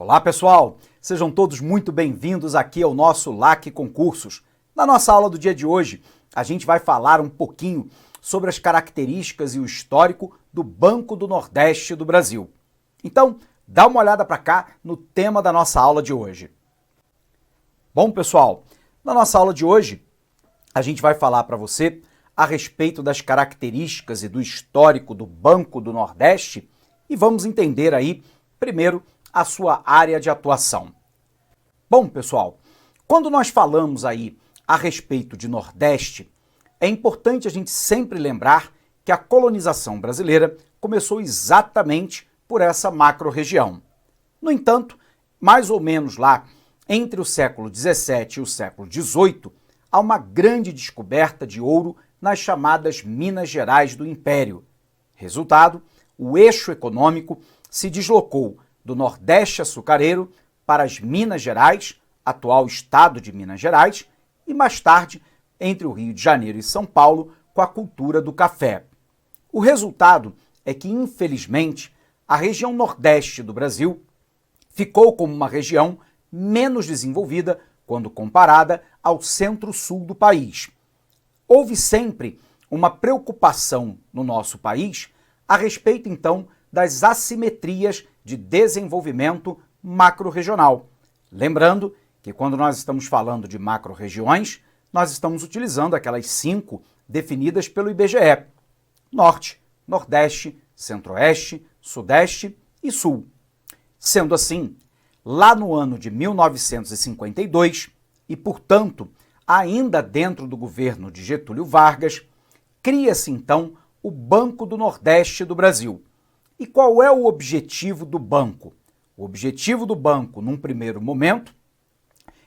Olá pessoal, sejam todos muito bem-vindos aqui ao nosso LAC Concursos. Na nossa aula do dia de hoje, a gente vai falar um pouquinho sobre as características e o histórico do Banco do Nordeste do Brasil. Então, dá uma olhada para cá no tema da nossa aula de hoje. Bom pessoal, na nossa aula de hoje, a gente vai falar para você a respeito das características e do histórico do Banco do Nordeste e vamos entender aí, primeiro, a sua área de atuação. Bom, pessoal, quando nós falamos aí a respeito de Nordeste, é importante a gente sempre lembrar que a colonização brasileira começou exatamente por essa macro-região. No entanto, mais ou menos lá entre o século XVII e o século XVIII, há uma grande descoberta de ouro nas chamadas Minas Gerais do Império. Resultado, o eixo econômico se deslocou do Nordeste açucareiro para as Minas Gerais, atual estado de Minas Gerais, e mais tarde entre o Rio de Janeiro e São Paulo com a cultura do café. O resultado é que, infelizmente, a região Nordeste do Brasil ficou como uma região menos desenvolvida quando comparada ao Centro-Sul do país. Houve sempre uma preocupação no nosso país a respeito, então, das assimetrias de desenvolvimento macro-regional. Lembrando que quando nós estamos falando de macro-regiões, nós estamos utilizando aquelas 5 definidas pelo IBGE: Norte, Nordeste, Centro-Oeste, Sudeste e Sul. Sendo assim, lá no ano de 1952, e portanto ainda dentro do governo de Getúlio Vargas, cria-se então o Banco do Nordeste do Brasil. E qual é o objetivo do banco? O objetivo do banco, num primeiro momento,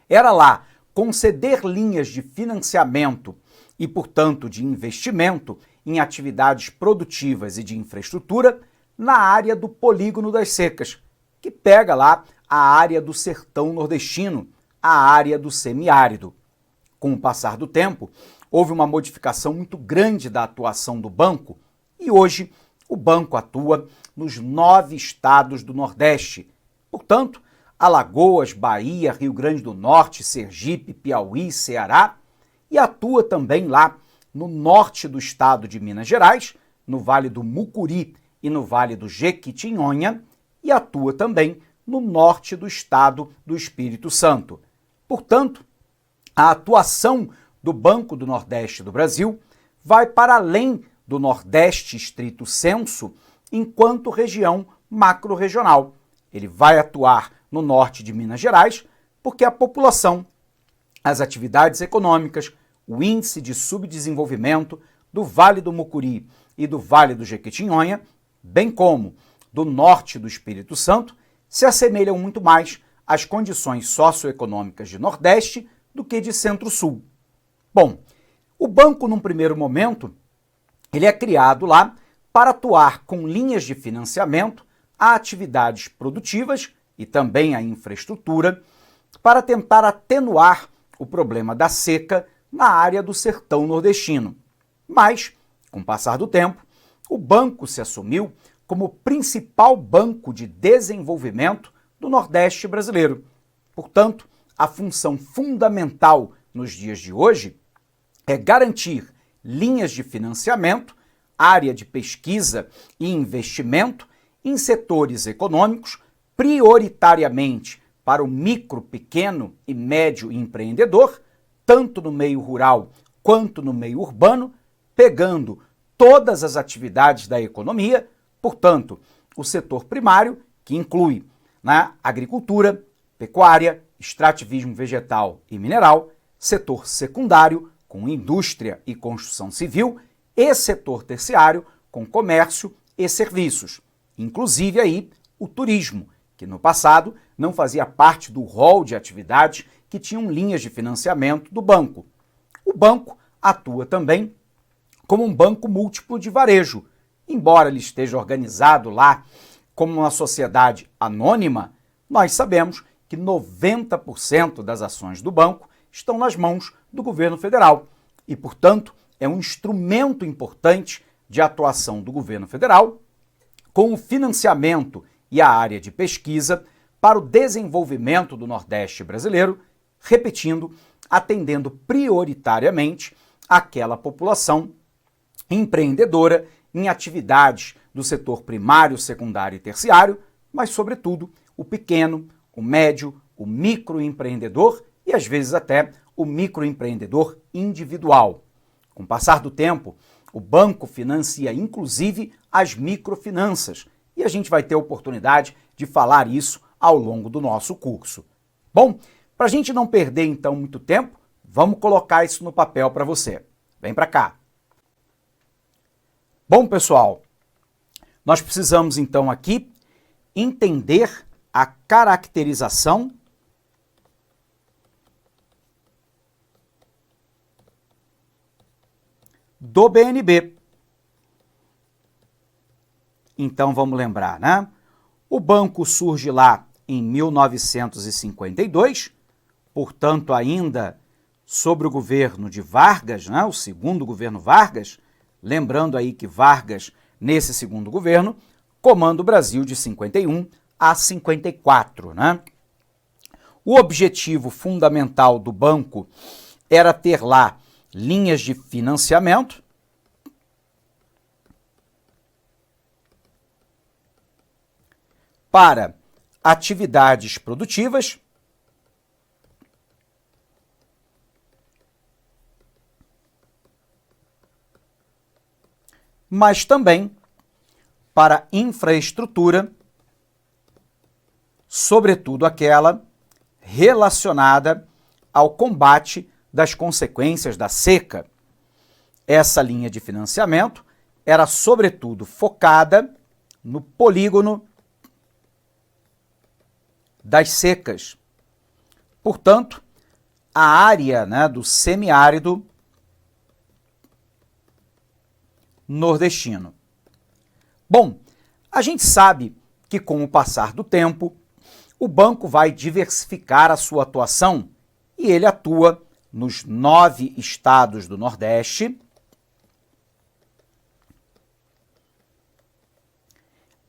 era lá conceder linhas de financiamento e, portanto, de investimento em atividades produtivas e de infraestrutura na área do Polígono das Secas, que pega lá a área do sertão nordestino, a área do semiárido. Com o passar do tempo, houve uma modificação muito grande da atuação do banco e hoje o banco atua nos 9 estados do Nordeste. Portanto, Alagoas, Bahia, Rio Grande do Norte, Sergipe, Piauí, Ceará, e atua também lá no norte do estado de Minas Gerais, no Vale do Mucuri e no Vale do Jequitinhonha, e atua também no norte do estado do Espírito Santo. Portanto, a atuação do Banco do Nordeste do Brasil vai para além do Nordeste estrito sensu, enquanto região macro-regional. Ele vai atuar no norte de Minas Gerais, porque a população, as atividades econômicas, o índice de subdesenvolvimento do Vale do Mucuri e do Vale do Jequitinhonha, bem como do norte do Espírito Santo, se assemelham muito mais às condições socioeconômicas de Nordeste do que de Centro-Sul. Bom, o banco, num primeiro momento, ele é criado lá para atuar com linhas de financiamento a atividades produtivas e também a infraestrutura para tentar atenuar o problema da seca na área do sertão nordestino. Mas, com o passar do tempo, o banco se assumiu como o principal banco de desenvolvimento do Nordeste brasileiro. Portanto, a função fundamental nos dias de hoje é garantir linhas de financiamento, área de pesquisa e investimento em setores econômicos, prioritariamente para o micro, pequeno e médio empreendedor, tanto no meio rural quanto no meio urbano, pegando todas as atividades da economia, portanto, o setor primário, que inclui agricultura, pecuária, extrativismo vegetal e mineral, setor secundário, com indústria e construção civil, e setor terciário, com comércio e serviços, inclusive aí o turismo, que no passado não fazia parte do rol de atividades que tinham linhas de financiamento do banco. O banco atua também como um banco múltiplo de varejo. Embora ele esteja organizado lá como uma sociedade anônima, nós sabemos que 90% das ações do banco estão nas mãos do governo federal e, portanto, é um instrumento importante de atuação do governo federal com o financiamento e a área de pesquisa para o desenvolvimento do Nordeste brasileiro, repetindo, atendendo prioritariamente aquela população empreendedora em atividades do setor primário, secundário e terciário, mas, sobretudo, o pequeno, o médio, o microempreendedor e, às vezes, até o microempreendedor individual. Com o passar do tempo, o banco financia, inclusive, as microfinanças, e a gente vai ter a oportunidade de falar isso ao longo do nosso curso. Bom, para a gente não perder, então, muito tempo, vamos colocar isso no papel para você. Vem para cá. Bom, pessoal, nós precisamos, então, aqui entender a caracterização do BNB. Então, vamos lembrar, né? O banco surge lá em 1952, portanto, ainda sobre o governo de Vargas, né? O segundo governo Vargas, lembrando aí que Vargas, nesse segundo governo, comanda o Brasil de 51 a 54, né? O objetivo fundamental do banco era ter lá linhas de financiamento para atividades produtivas mas também para infraestrutura, sobretudo aquela relacionada ao combate das consequências da seca. Essa linha de financiamento era, sobretudo, focada no polígono das secas. Portanto, a área, né, do semiárido nordestino. Bom, a gente sabe que com o passar do tempo, o banco vai diversificar a sua atuação e ele atua nos 9 estados do Nordeste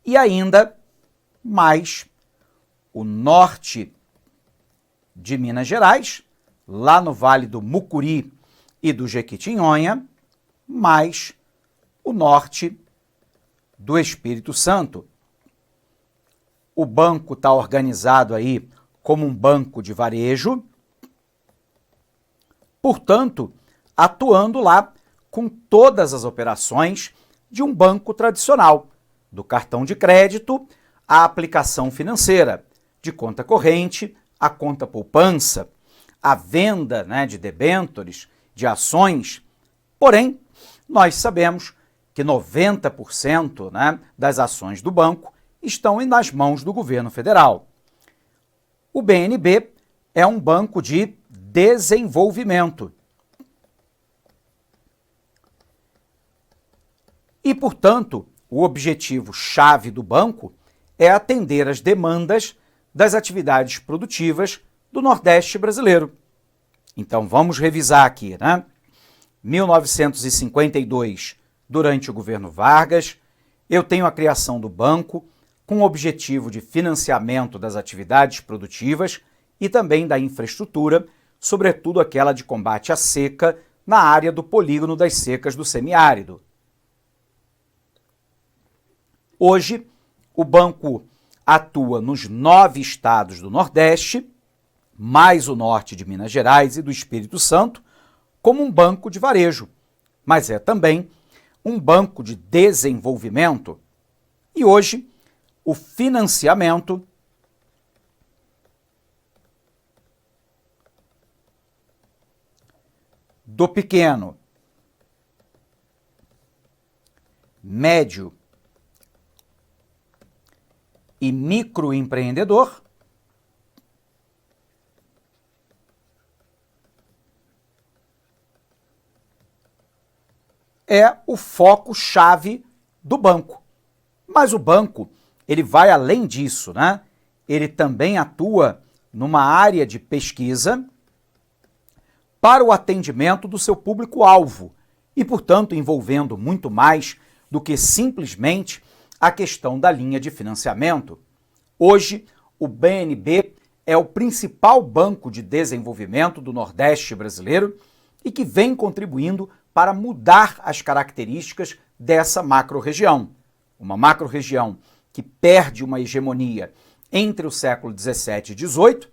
e ainda mais o norte de Minas Gerais, lá no Vale do Mucuri e do Jequitinhonha, mais o norte do Espírito Santo. O banco está organizado aí como um banco de varejo, portanto, atuando lá com todas as operações de um banco tradicional, do cartão de crédito à aplicação financeira, de conta corrente à conta poupança, a venda, né, de debêntures, de ações. Porém, nós sabemos que 90%, né, das ações do banco estão nas mãos do governo federal. O BNB é um banco de desenvolvimento. E, portanto, o objetivo-chave do banco é atender às demandas das atividades produtivas do Nordeste brasileiro. Então, vamos revisar aqui, né? 1952, durante o governo Vargas, eu tenho a criação do banco com o objetivo de financiamento das atividades produtivas e também da infraestrutura, sobretudo aquela de combate à seca na área do polígono das secas do semiárido. Hoje, o banco atua nos 9 estados do Nordeste, mais o norte de Minas Gerais e do Espírito Santo, como um banco de varejo, mas é também um banco de desenvolvimento. E hoje, o financiamento do pequeno, médio e microempreendedor é o foco-chave do banco. Mas o banco, ele vai além disso, né? Ele também atua numa área de pesquisa para o atendimento do seu público-alvo e, portanto, envolvendo muito mais do que simplesmente a questão da linha de financiamento. Hoje, o BNB é o principal banco de desenvolvimento do Nordeste brasileiro e que vem contribuindo para mudar as características dessa macro-região. Uma macro-região que perde uma hegemonia entre o século XVII e XVIII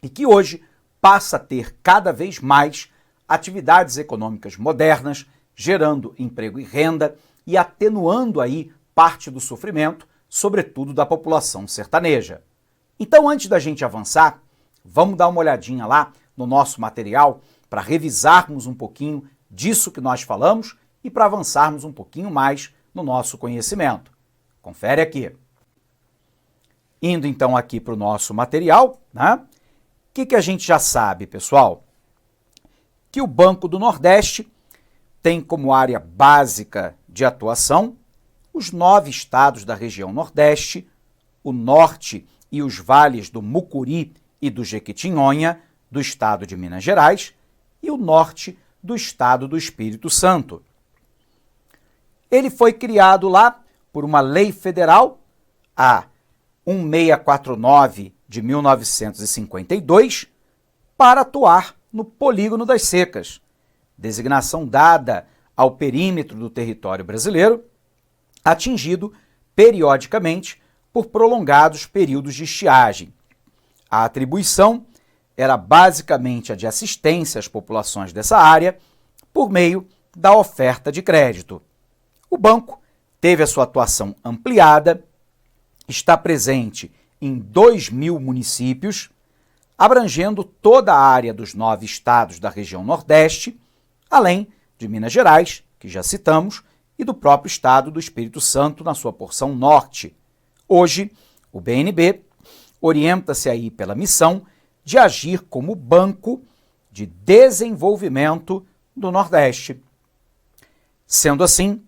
e que hoje passa a ter cada vez mais atividades econômicas modernas, gerando emprego e renda e atenuando aí parte do sofrimento, sobretudo da população sertaneja. Então, antes da gente avançar, vamos dar uma olhadinha lá no nosso material para revisarmos um pouquinho disso que nós falamos e para avançarmos um pouquinho mais no nosso conhecimento. Confere aqui. Indo então aqui para o nosso material, né? O que a gente já sabe, pessoal? Que o Banco do Nordeste tem como área básica de atuação os 9 estados da região Nordeste, o Norte e os vales do Mucuri e do Jequitinhonha, do estado de Minas Gerais, e o Norte do estado do Espírito Santo. Ele foi criado lá por uma lei federal, a 1649 de 1952, para atuar no Polígono das Secas, designação dada ao perímetro do território brasileiro, atingido periodicamente por prolongados períodos de estiagem. A atribuição era basicamente a de assistência às populações dessa área por meio da oferta de crédito. O banco teve a sua atuação ampliada, está presente em 2.000 municípios, abrangendo toda a área dos 9 estados da região Nordeste, além de Minas Gerais, que já citamos, e do próprio estado do Espírito Santo na sua porção norte. Hoje, o BNB orienta-se aí pela missão de agir como banco de desenvolvimento do Nordeste. Sendo assim,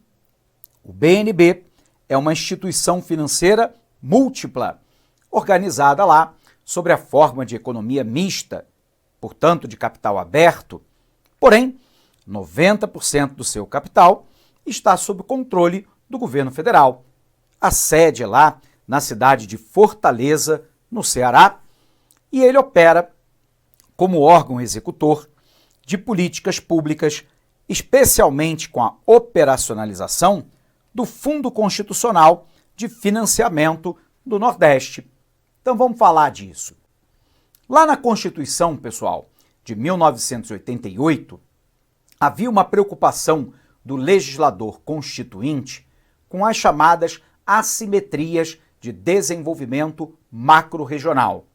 o BNB é uma instituição financeira múltipla, organizada lá sob a forma de economia mista, portanto de capital aberto, porém, 90% do seu capital está sob controle do governo federal. A sede é lá na cidade de Fortaleza, no Ceará, e ele opera como órgão executor de políticas públicas, especialmente com a operacionalização do Fundo Constitucional de Financiamento do Nordeste. Então vamos falar disso. Lá na Constituição, pessoal, de 1988, havia uma preocupação do legislador constituinte com as chamadas assimetrias de desenvolvimento macro-regional.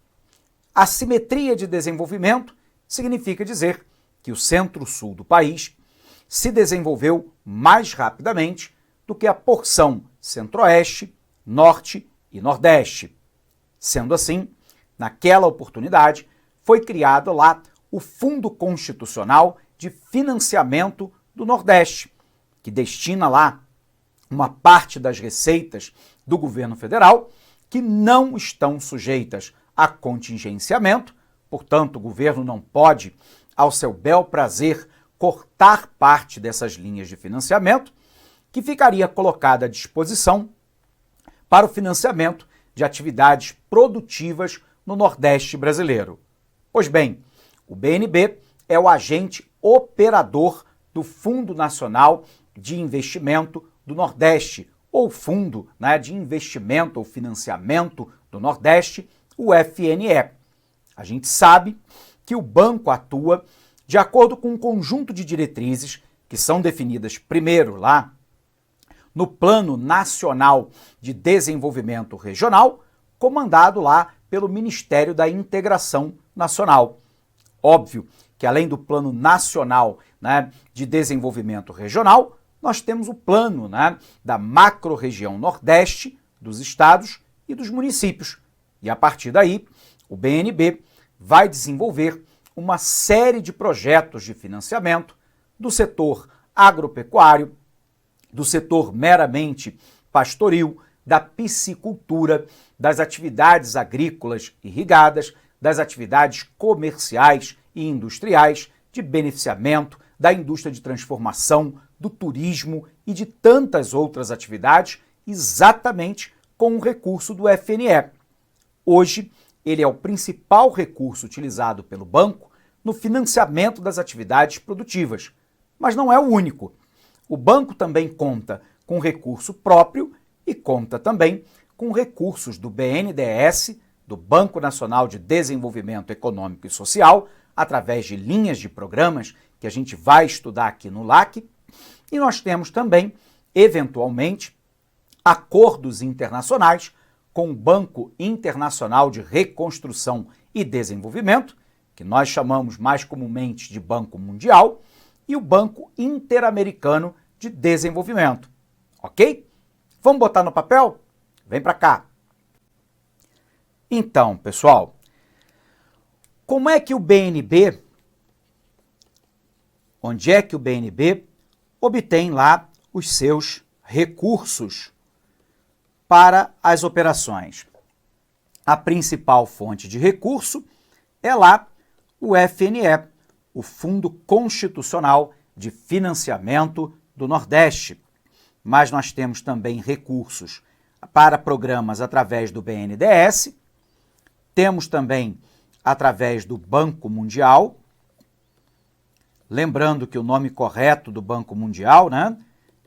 Assimetria de desenvolvimento significa dizer que o centro-sul do país se desenvolveu mais rapidamente do que a porção centro-oeste, norte e nordeste. Sendo assim, naquela oportunidade, foi criado lá o Fundo Constitucional de Financiamento do Nordeste, que destina lá uma parte das receitas do governo federal que não estão sujeitas a contingenciamento, portanto, o governo não pode, ao seu bel prazer, cortar parte dessas linhas de financiamento, que ficaria colocada à disposição para o financiamento de atividades produtivas no Nordeste brasileiro. Pois bem, o BNB é o agente operador do Fundo Nacional de Investimento do Nordeste, ou Fundo, de Investimento ou Financiamento do Nordeste, o FNE. A gente sabe que o banco atua de acordo com um conjunto de diretrizes que são definidas primeiro lá no Plano Nacional de Desenvolvimento Regional, comandado lá pelo Ministério da Integração Nacional. Óbvio que além do Plano Nacional de Desenvolvimento Regional, nós temos o plano da macro-região Nordeste, dos estados e dos municípios. E a partir daí, o BNB vai desenvolver uma série de projetos de financiamento do setor agropecuário, do setor meramente pastoril, da piscicultura, das atividades agrícolas irrigadas, das atividades comerciais e industriais, de beneficiamento, da indústria de transformação, do turismo e de tantas outras atividades, exatamente com o recurso do FNE. Hoje, ele é o principal recurso utilizado pelo banco no financiamento das atividades produtivas, mas não é o único. O banco também conta com recurso próprio e conta também com recursos do BNDES, do Banco Nacional de Desenvolvimento Econômico e Social, através de linhas de programas que a gente vai estudar aqui no LAC, e nós temos também, eventualmente, acordos internacionais com o Banco Internacional de Reconstrução e Desenvolvimento, que nós chamamos mais comumente de Banco Mundial, e o Banco Interamericano de Desenvolvimento. Ok? Vamos botar no papel? Vem para cá. Então, pessoal, como é que o BNB, onde é que o BNB obtém lá os seus recursos para as operações? A principal fonte de recurso é lá o FNE, o Fundo Constitucional de Financiamento do Nordeste. Mas nós temos também recursos para programas através do BNDES, temos também através do Banco Mundial. Lembrando que o nome correto do Banco Mundial, né,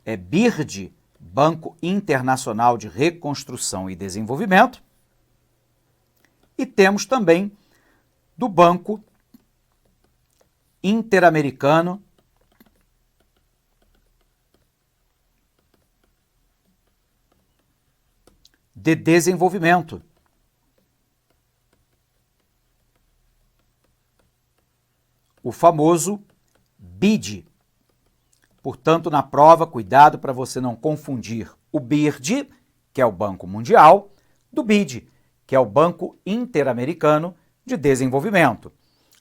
é BIRD, Banco Internacional de Reconstrução e Desenvolvimento. E temos também do Banco Interamericano de Desenvolvimento. O famoso BID. Portanto, na prova, cuidado para você não confundir o BIRD, que é o Banco Mundial, do BID, que é o Banco Interamericano de Desenvolvimento.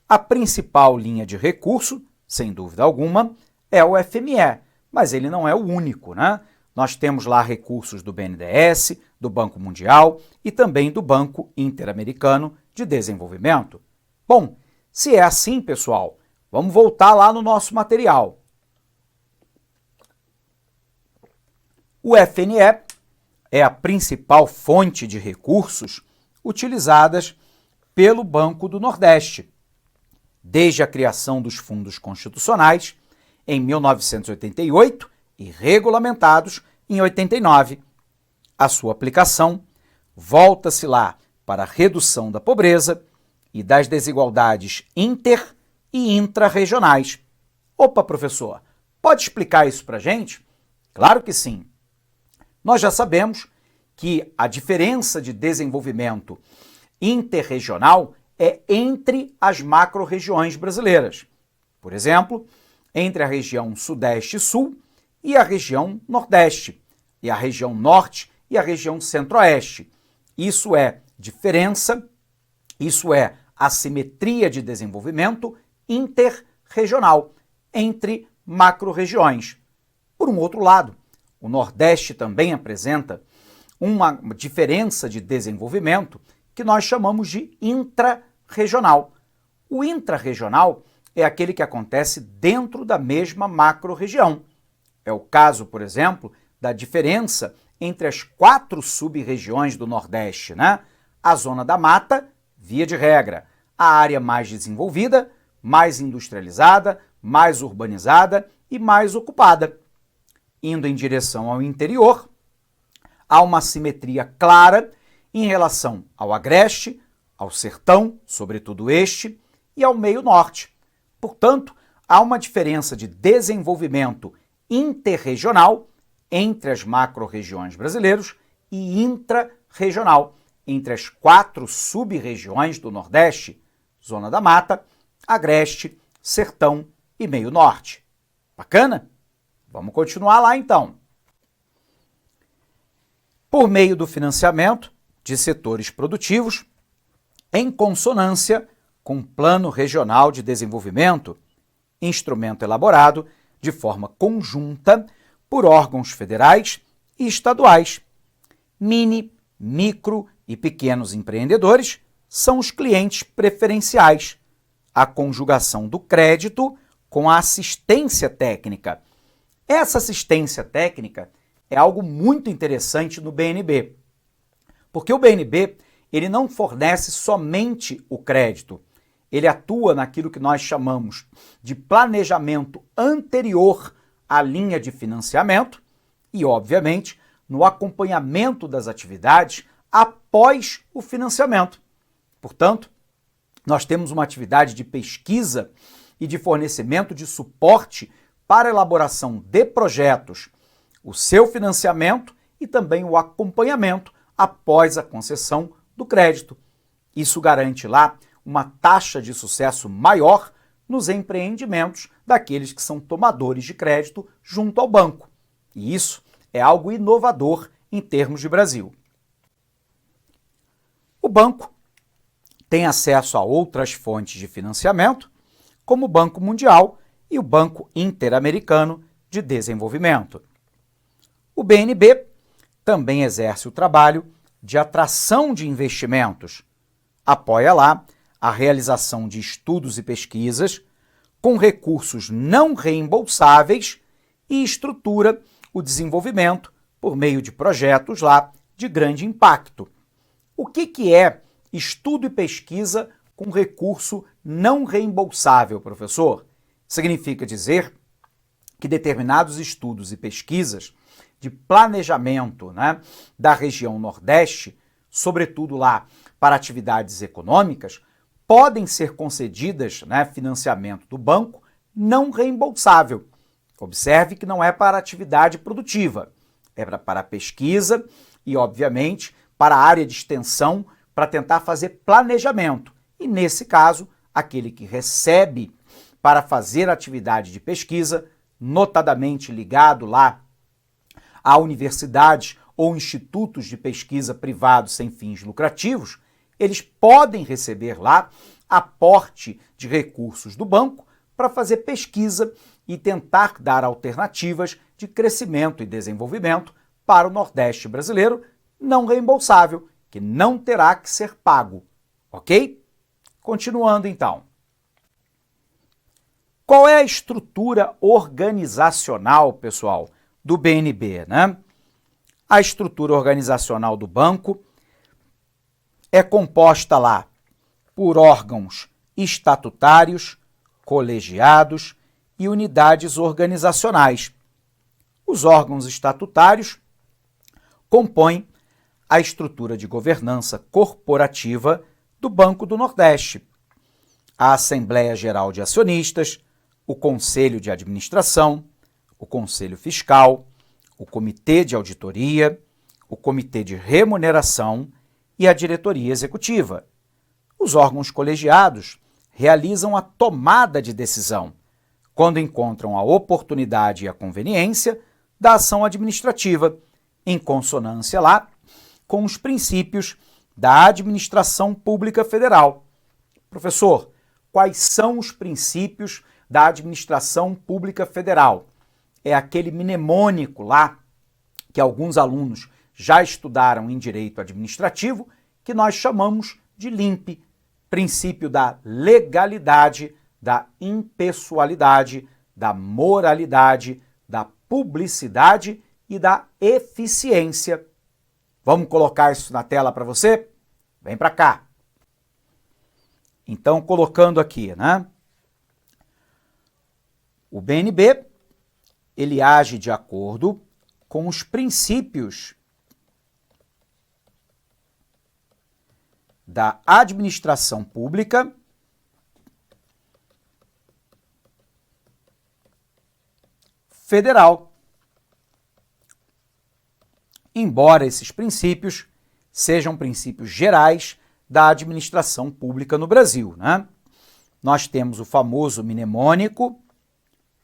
A principal linha de recurso, sem dúvida alguma, é o FME, mas ele não é o único, né? Nós temos lá recursos do BNDES, do Banco Mundial e também do Banco Interamericano de Desenvolvimento. Bom, se é assim, pessoal, vamos voltar lá no nosso material. O FNE é a principal fonte de recursos utilizadas pelo Banco do Nordeste, desde a criação dos fundos constitucionais em 1988 e regulamentados em 89. A sua aplicação volta-se lá para a redução da pobreza e das desigualdades inter- e intrarregionais. Opa, professor, pode explicar isso para a gente? Claro que sim. Nós já sabemos que a diferença de desenvolvimento interregional é entre as macro-regiões brasileiras. Por exemplo, entre a região Sudeste e Sul e a região Nordeste, e a região Norte e a região Centro-Oeste. Isso é diferença, isso é assimetria de desenvolvimento interregional entre macro-regiões. Por um outro lado, o Nordeste também apresenta uma diferença de desenvolvimento que nós chamamos de intrarregional. O intrarregional é aquele que acontece dentro da mesma macro-região. É o caso, por exemplo, da diferença entre as 4 sub-regiões do Nordeste, né? A zona da mata, via de regra, a área mais desenvolvida, mais industrializada, mais urbanizada e mais ocupada. Indo em direção ao interior, há uma simetria clara em relação ao agreste, ao sertão, sobretudo este, e ao meio norte. Portanto, há uma diferença de desenvolvimento interregional entre as macro-regiões brasileiras e intrarregional entre as 4 sub-regiões do Nordeste, Zona da Mata, Agreste, Sertão e Meio Norte. Bacana? Vamos continuar lá então. Por meio do financiamento de setores produtivos, em consonância com o Plano Regional de Desenvolvimento, instrumento elaborado de forma conjunta por órgãos federais e estaduais. Mini, micro e pequenos empreendedores são os clientes preferenciais. A conjugação do crédito com a assistência técnica. Essa assistência técnica é algo muito interessante no BNB, porque o BNB ele não fornece somente o crédito, ele atua naquilo que nós chamamos de planejamento anterior à linha de financiamento e, obviamente, no acompanhamento das atividades após o financiamento. Portanto, nós temos uma atividade de pesquisa e de fornecimento de suporte para a elaboração de projetos, o seu financiamento e também o acompanhamento após a concessão do crédito. Isso garante lá uma taxa de sucesso maior nos empreendimentos daqueles que são tomadores de crédito junto ao banco. E isso é algo inovador em termos de Brasil. O banco tem acesso a outras fontes de financiamento, como o Banco Mundial e o Banco Interamericano de Desenvolvimento. O BNB também exerce o trabalho de atração de investimentos, apoia lá a realização de estudos e pesquisas com recursos não reembolsáveis e estrutura o desenvolvimento por meio de projetos lá de grande impacto. O que é estudo e pesquisa com recurso não reembolsável, professor? Significa dizer que determinados estudos e pesquisas de planejamento, da região Nordeste, sobretudo lá para atividades econômicas, podem ser concedidas, financiamento do banco não reembolsável. Observe que não é para atividade produtiva, é para pesquisa e, obviamente, para a área de extensão, para tentar fazer planejamento. E, nesse caso, aquele que recebe para fazer atividade de pesquisa, notadamente ligado lá a universidades ou institutos de pesquisa privados sem fins lucrativos, eles podem receber lá aporte de recursos do banco para fazer pesquisa e tentar dar alternativas de crescimento e desenvolvimento para o Nordeste brasileiro não reembolsável, que não terá que ser pago, ok? Continuando então. Qual é a estrutura organizacional, pessoal, do BNB, A estrutura organizacional do banco é composta lá por órgãos estatutários, colegiados e unidades organizacionais. Os órgãos estatutários compõem a estrutura de governança corporativa do Banco do Nordeste, a Assembleia Geral de Acionistas, o Conselho de Administração, o Conselho Fiscal, o Comitê de Auditoria, o Comitê de Remuneração e a Diretoria Executiva. Os órgãos colegiados realizam a tomada de decisão, quando encontram a oportunidade e a conveniência da ação administrativa, em consonância lá com os princípios da Administração Pública Federal. Professor, quais são os princípios da Administração Pública Federal? É aquele mnemônico lá que alguns alunos já estudaram em Direito Administrativo, que nós chamamos de LIMP, princípio da legalidade, da impessoalidade, da moralidade, da publicidade e da eficiência. Vamos colocar isso na tela para você? Vem para cá. Então, colocando aqui, O BNB, ele age de acordo com os princípios da administração pública federal. Embora esses princípios sejam princípios gerais da administração pública no Brasil, Nós temos o famoso mnemônico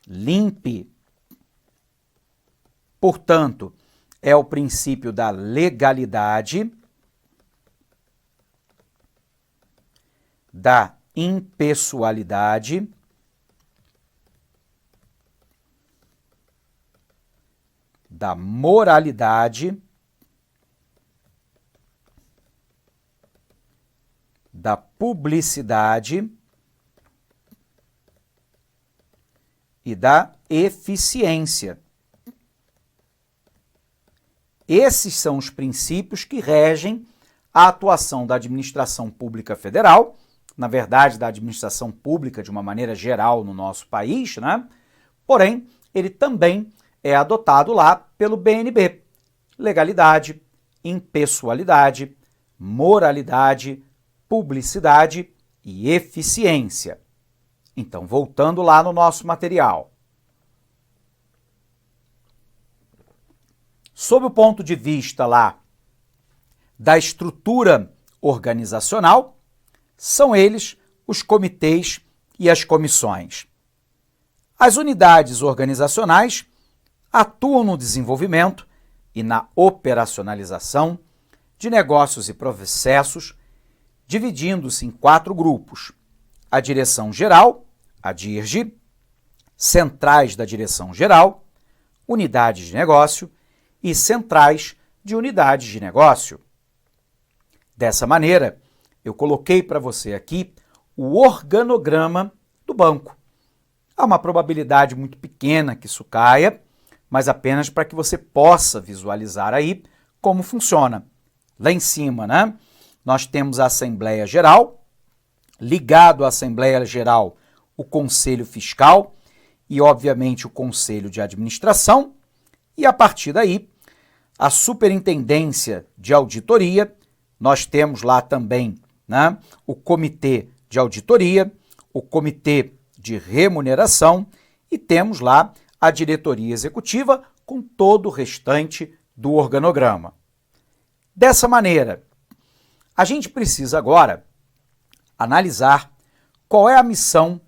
LIMP. Portanto, é o princípio da legalidade, da impessoalidade, da moralidade, da publicidade e da eficiência. Esses são os princípios que regem a atuação da administração pública federal, na verdade, da administração pública de uma maneira geral no nosso país, né? Porém, ele também é adotado lá pelo BNB. Legalidade, impessoalidade, moralidade, publicidade e eficiência. Então, voltando lá no nosso material. Sob o ponto de vista lá da estrutura organizacional, são eles os comitês e as comissões. As unidades organizacionais atuam no desenvolvimento e na operacionalização de negócios e processos, dividindo-se em 4 grupos: a Direção Geral, a DIRGE, Centrais da Direção Geral, Unidades de Negócio e Centrais de Unidades de Negócio. Dessa maneira, eu coloquei para você aqui o organograma do banco. Há uma probabilidade muito pequena que isso caia, mas apenas para que você possa visualizar aí como funciona. Lá em cima, né, nós temos a Assembleia Geral, ligado à Assembleia Geral o Conselho Fiscal e, obviamente, o Conselho de Administração, e a partir daí, a Superintendência de Auditoria, nós temos lá também, né, o Comitê de Auditoria, o Comitê de Remuneração e temos lá a Diretoria Executiva com todo o restante do organograma. Dessa maneira, a gente precisa agora analisar qual é a missão,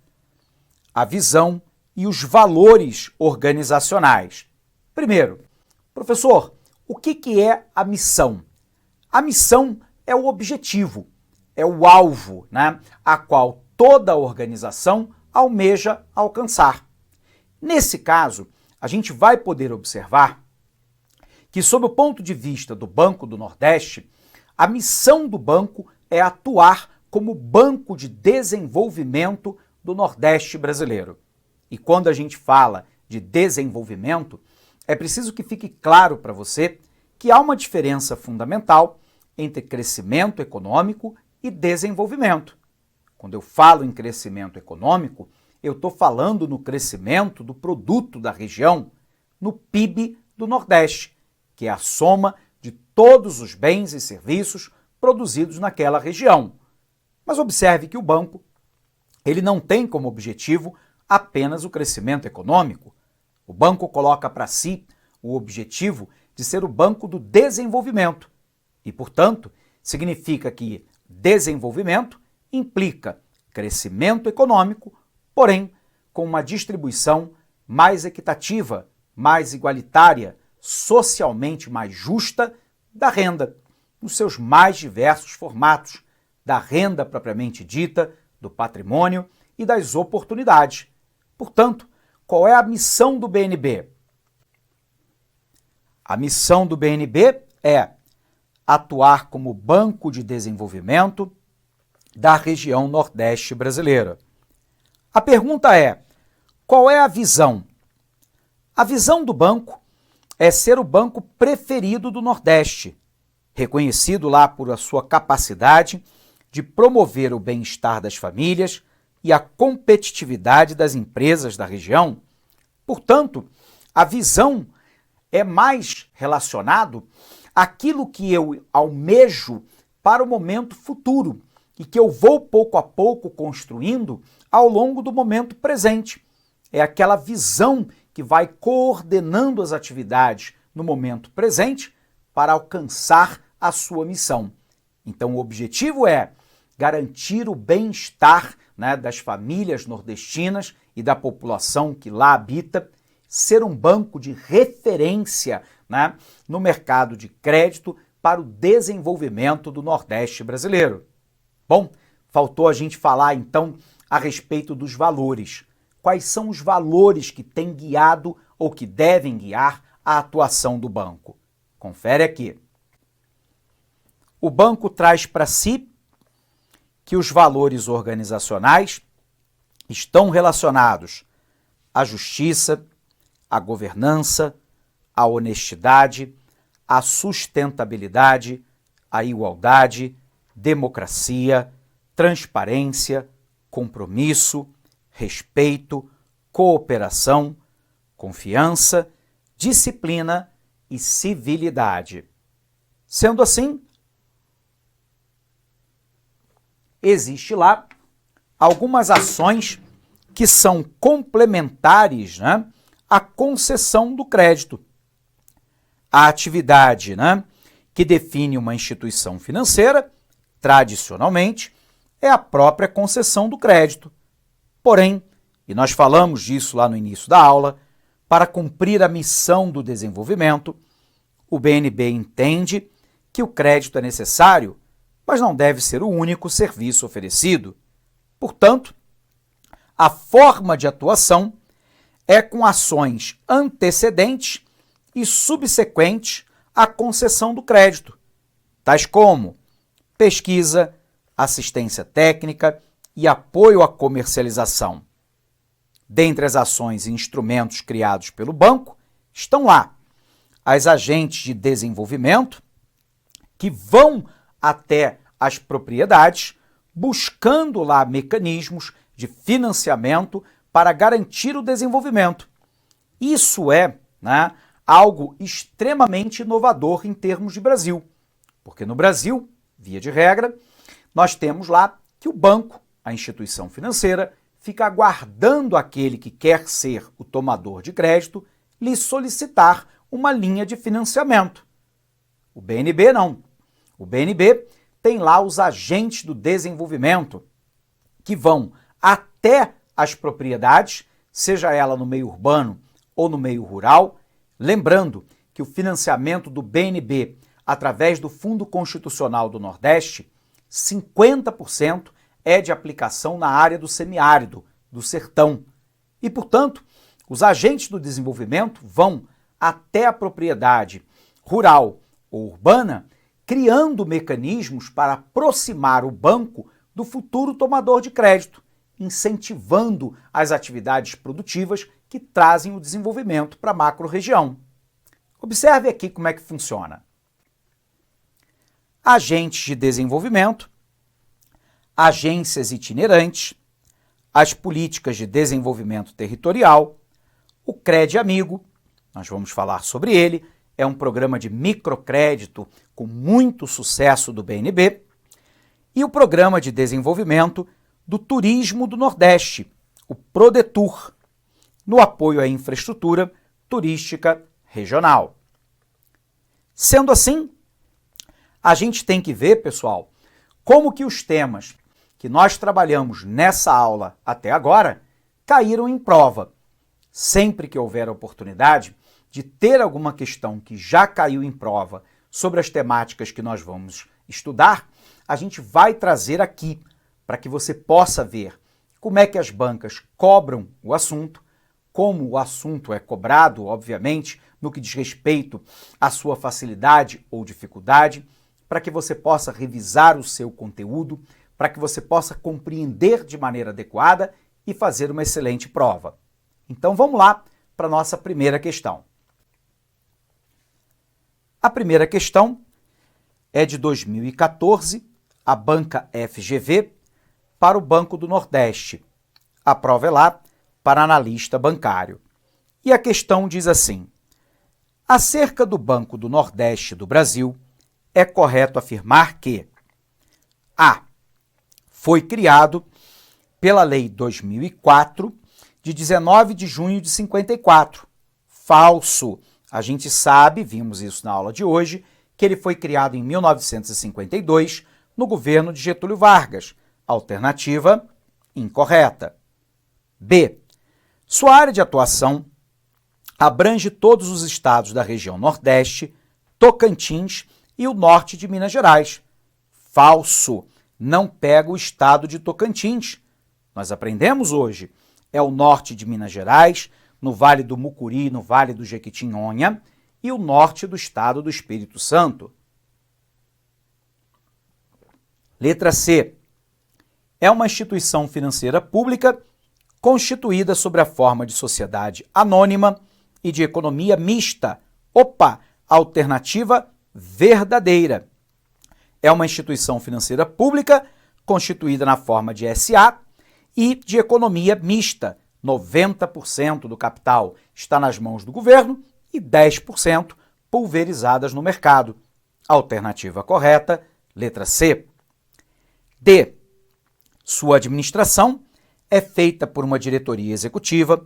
a visão e os valores organizacionais. Primeiro, professor, o que é a missão? A missão é o objetivo, é o alvo, né, a qual toda organização almeja alcançar. Nesse caso, a gente vai poder observar que, sob o ponto de vista do Banco do Nordeste, a missão do banco é atuar como banco de desenvolvimento do Nordeste brasileiro. E quando a gente fala de desenvolvimento, é preciso que fique claro para você que há uma diferença fundamental entre crescimento econômico e desenvolvimento. Quando eu falo em crescimento econômico, eu estou falando no crescimento do produto da região, no PIB do Nordeste, que é a soma de todos os bens e serviços produzidos naquela região. Mas observe que o banco, ele não tem como objetivo apenas o crescimento econômico. O banco coloca para si o objetivo de ser o banco do desenvolvimento. E, portanto, significa que desenvolvimento implica crescimento econômico, porém com uma distribuição mais equitativa, mais igualitária, socialmente mais justa da renda, nos seus mais diversos formatos, da renda propriamente dita, do patrimônio e das oportunidades. Portanto, qual é a missão do BNB? A missão do BNB é atuar como banco de desenvolvimento da região Nordeste brasileira. A pergunta é, qual é a visão? A visão do banco é ser o banco preferido do Nordeste, reconhecido lá por a sua capacidade de promover o bem-estar das famílias e a competitividade das empresas da região. Portanto, a visão é mais relacionado àquilo que eu almejo para o momento futuro e que eu vou pouco a pouco construindo ao longo do momento presente. É aquela visão que vai coordenando as atividades no momento presente para alcançar a sua missão. Então, o objetivo é garantir o bem-estar, né, das famílias nordestinas e da população que lá habita, ser um banco de referência, né, no mercado de crédito para o desenvolvimento do Nordeste brasileiro. Bom, faltou a gente falar então a respeito dos valores. Quais são os valores que têm guiado ou que devem guiar a atuação do banco? Confere aqui. O banco traz para si que os valores organizacionais estão relacionados à justiça, à governança, à honestidade, à sustentabilidade, a igualdade, democracia, transparência, compromisso, respeito, cooperação, confiança, disciplina e civilidade. Sendo assim, existe lá algumas ações que são complementares, né, à concessão do crédito. A atividade, né, que define uma instituição financeira, tradicionalmente, é a própria concessão do crédito. Porém, e nós falamos disso lá no início da aula, para cumprir a missão do desenvolvimento, o BNB entende que o crédito é necessário, mas não deve ser o único serviço oferecido. Portanto, a forma de atuação é com ações antecedentes e subsequentes à concessão do crédito, tais como pesquisa, assistência técnica e apoio à comercialização. Dentre as ações e instrumentos criados pelo banco, estão lá as agentes de desenvolvimento, que vão até as propriedades, buscando lá mecanismos de financiamento para garantir o desenvolvimento. Isso é, né, algo extremamente inovador em termos de Brasil, porque no Brasil, via de regra, nós temos lá que o banco, a instituição financeira, fica aguardando aquele que quer ser o tomador de crédito lhe solicitar uma linha de financiamento. O BNB não. O BNB tem lá os agentes do desenvolvimento que vão até as propriedades, seja ela no meio urbano ou no meio rural, lembrando que o financiamento do BNB através do Fundo Constitucional do Nordeste, 50% é de aplicação na área do semiárido, do sertão. E, portanto, os agentes do desenvolvimento vão até a propriedade rural ou urbana, criando mecanismos para aproximar o banco do futuro tomador de crédito, incentivando as atividades produtivas que trazem o desenvolvimento para a macro-região. Observe aqui como é que funciona. Agentes de desenvolvimento, agências itinerantes, as políticas de desenvolvimento territorial, o Crédito Amigo, nós vamos falar sobre ele, é um programa de microcrédito com muito sucesso do BNB, e o Programa de Desenvolvimento do Turismo do Nordeste, o Prodetur, no apoio à infraestrutura turística regional. Sendo assim, a gente tem que ver, pessoal, como que os temas que nós trabalhamos nessa aula até agora caíram em prova. Sempre que houver oportunidade de ter alguma questão que já caiu em prova sobre as temáticas que nós vamos estudar, a gente vai trazer aqui para que você possa ver como é que as bancas cobram o assunto, como o assunto é cobrado, obviamente, no que diz respeito à sua facilidade ou dificuldade, para que você possa revisar o seu conteúdo, para que você possa compreender de maneira adequada e fazer uma excelente prova. Então vamos lá para a nossa primeira questão. A primeira questão é de 2014, a banca FGV para o Banco do Nordeste. A prova é lá para analista bancário. E a questão diz assim: acerca do Banco do Nordeste do Brasil, é correto afirmar que A. Foi criado pela Lei 2004, de 19 de junho de 54. Falso. A gente sabe, vimos isso na aula de hoje, que ele foi criado em 1952, no governo de Getúlio Vargas. Alternativa incorreta. B. Sua área de atuação abrange todos os estados da região Nordeste, Tocantins e o norte de Minas Gerais. Falso. Não pega o estado de Tocantins. Nós aprendemos hoje. É o norte de Minas Gerais, no Vale do Mucuri, no Vale do Jequitinhonha, e o norte do estado do Espírito Santo. Letra C. É uma instituição financeira pública constituída sob a forma de sociedade anônima e de economia mista. Opa! Alternativa verdadeira. é uma instituição financeira pública constituída na forma de SA e de economia mista. 90% do capital está nas mãos do governo e 10% pulverizadas no mercado. Alternativa correta, letra C. D. Sua administração é feita por uma diretoria executiva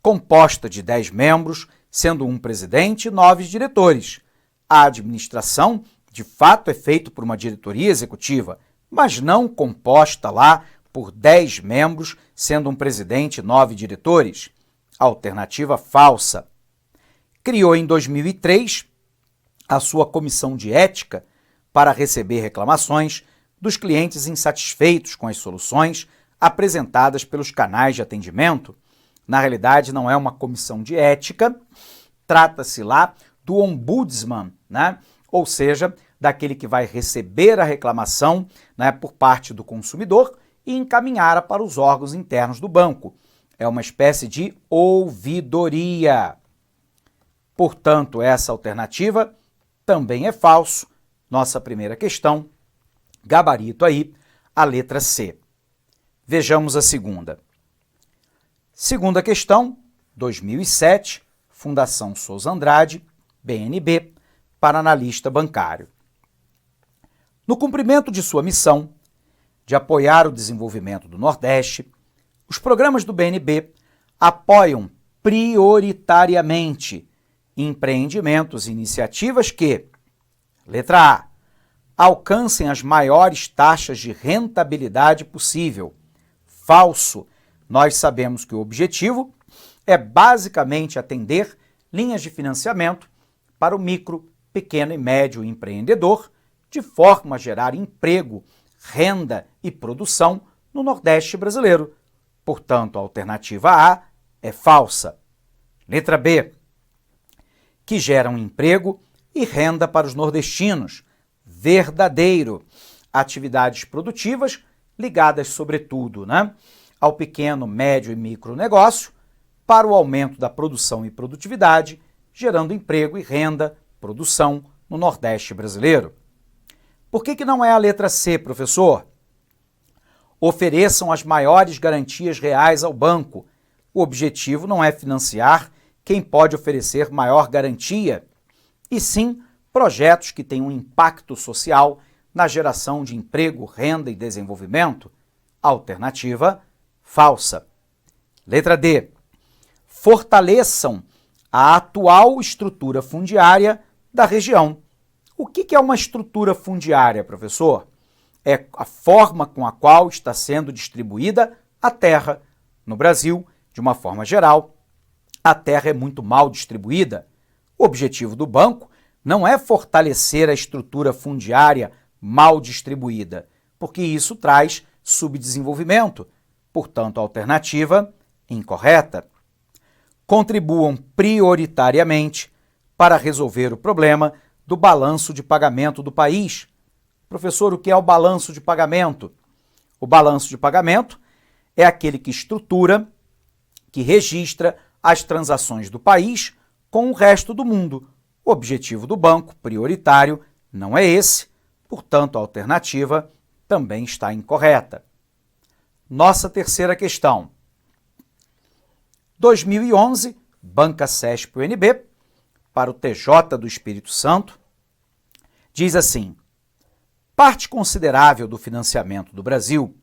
composta de 10 membros, sendo um presidente e 9 diretores. A administração, de fato, é feita por uma diretoria executiva, mas não composta lá por 10 membros, sendo um presidente e 9 diretores. Alternativa falsa. Criou em 2003 a sua comissão de ética para receber reclamações dos clientes insatisfeitos com as soluções apresentadas pelos canais de atendimento. Na realidade, não é uma comissão de ética, trata-se lá do ombudsman, né? Ou seja, daquele que vai receber a reclamação, né, por parte do consumidor e encaminhar para os órgãos internos do banco. É uma espécie de ouvidoria. Portanto, essa alternativa também é falso. Nossa primeira questão, gabarito aí, a letra C. Vejamos a segunda. Segunda questão, 2007, Fundação Souza Andrade, BNB, para analista bancário. No cumprimento de sua missão de apoiar o desenvolvimento do Nordeste, os programas do BNB apoiam prioritariamente empreendimentos e iniciativas que, letra A, alcancem as maiores taxas de rentabilidade possível. Falso. Nós sabemos que o objetivo é basicamente atender linhas de financiamento para o micro, pequeno e médio empreendedor, de forma a gerar emprego, renda e produção no Nordeste brasileiro. Portanto, a alternativa A é falsa. Letra B, que geram emprego e renda para os nordestinos. Verdadeiro. Atividades produtivas ligadas, sobretudo, né, ao pequeno, médio e micro negócio, para o aumento da produção e produtividade, gerando emprego e renda, produção no Nordeste brasileiro. Por que não é a letra C, professor? Ofereçam as maiores garantias reais ao banco. O objetivo não é financiar quem pode oferecer maior garantia, e sim projetos que tenham um impacto social na geração de emprego, renda e desenvolvimento. Alternativa falsa. Letra D. Fortaleçam a atual estrutura fundiária da região. O que é uma estrutura fundiária, professor? É a forma com a qual está sendo distribuída a terra. No Brasil, de uma forma geral, a terra é muito mal distribuída. O objetivo do banco não é fortalecer a estrutura fundiária mal distribuída, porque isso traz subdesenvolvimento. Portanto, a alternativa incorreta. Contribuam prioritariamente para resolver o problema do balanço de pagamento do país. Professor, o que é o balanço de pagamento? O balanço de pagamento é aquele que estrutura, que registra as transações do país com o resto do mundo. O objetivo do banco prioritário não é esse, portanto, a alternativa também está incorreta. Nossa terceira questão. 2011, Banca CESP-UNB, para o TJ do Espírito Santo, diz assim: parte considerável do financiamento do Brasil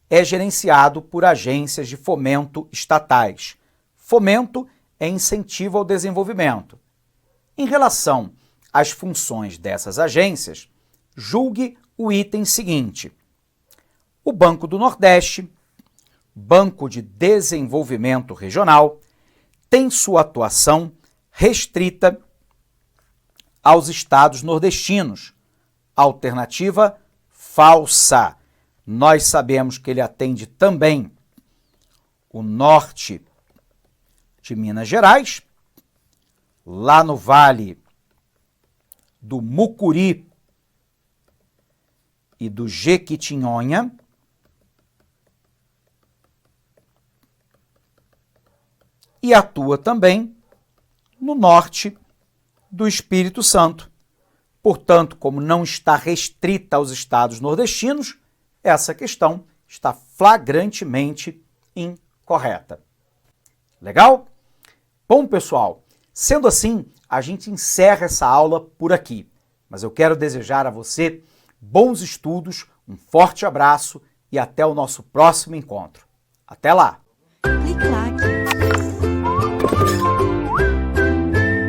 é gerenciado por agências de fomento estatais. Fomento é incentivo ao desenvolvimento. Em relação às funções dessas agências, julgue o item seguinte: o Banco do Nordeste, Banco de Desenvolvimento Regional, tem sua atuação restrita aos estados nordestinos. Alternativa falsa. Nós sabemos que ele atende também o norte de Minas Gerais, lá no Vale do Mucuri e do Jequitinhonha, e atua também no norte do Espírito Santo. Portanto, como não está restrita aos estados nordestinos, essa questão está flagrantemente incorreta. Legal? Bom, pessoal, sendo assim, a gente encerra essa aula por aqui. Mas eu quero desejar a você bons estudos, um forte abraço e até o nosso próximo encontro. Até lá! Clique like.